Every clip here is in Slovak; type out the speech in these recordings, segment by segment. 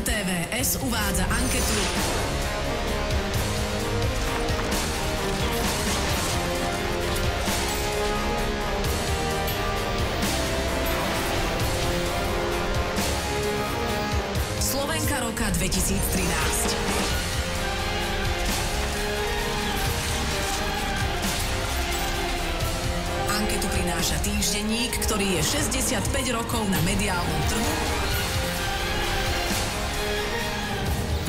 RTVS uvádza anketu Slovenka roka 2013. Anketu prináša týždenník, ktorý je 65 rokov na mediálnom trhu.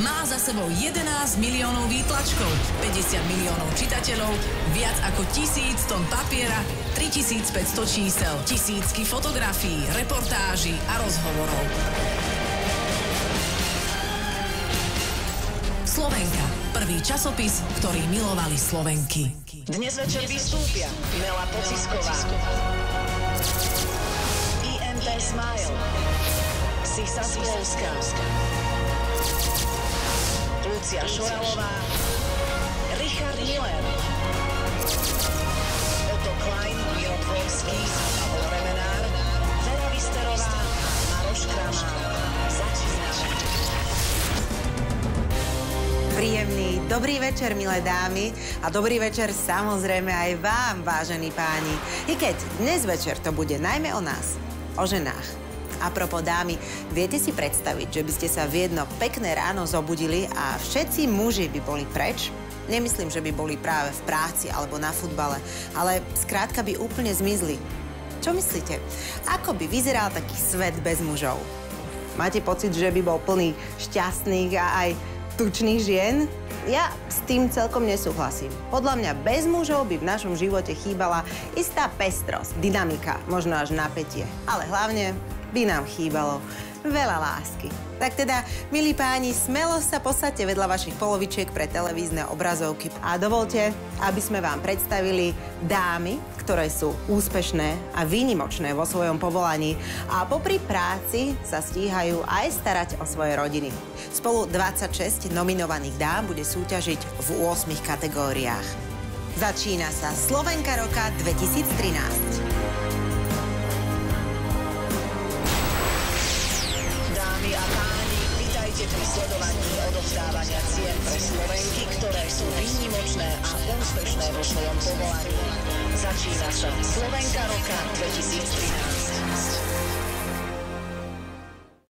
Má za sebou 11 miliónov výtlačkov, 50 miliónov čitateľov, viac ako 1000 tón papiera, 3500 čísel, tisícky fotografií, reportáží a rozhovorov. Slovenka, prvý časopis, ktorý milovali Slovenky. Dnes večer vystúpia Nela Pocisková, INT Smile, Sisa Svovská, Lucia Šoralová, Richard Miller, Otto Klein, Miro Dvorský, Pavol Remenár, Vera Visterová, Maroš Kramár. Začíname. Príjemný dobrý večer, milé dámy, a dobrý večer samozrejme aj vám, vážení páni. I keď dnes večer to bude najmä o nás, o ženách. Apropos dámy, viete si predstaviť, že by ste sa v jedno pekné ráno zobudili a všetci muži by boli preč? Nemyslím, že by boli práve v práci alebo na futbale, ale skrátka by úplne zmizli. Čo myslíte? Ako by vyzeral taký svet bez mužov? Máte pocit, že by bol plný šťastných a aj tučných žien? Ja s tým celkom nesúhlasím. Podľa mňa bez mužov by v našom živote chýbala istá pestrosť, dynamika, možno až napätie. Ale hlavne by nám chýbalo veľa lásky. Tak teda, milí páni, smelo sa posaďte vedľa vašich polovičiek pre televízne obrazovky. A dovolte, aby sme vám predstavili dámy, ktoré sú úspešné a výnimočné vo svojom povolaní a popri práci sa stíhajú aj starať o svoje rodiny. Spolu 26 nominovaných dám bude súťažiť v 8 kategóriách. Začína sa Slovenka roka 2013. Pri sledovaní odovzdávania cien pre Slovenky, ktoré sú výnimočné a úspešné vo svojom povolaní. Začína sa Slovenka roka 2013.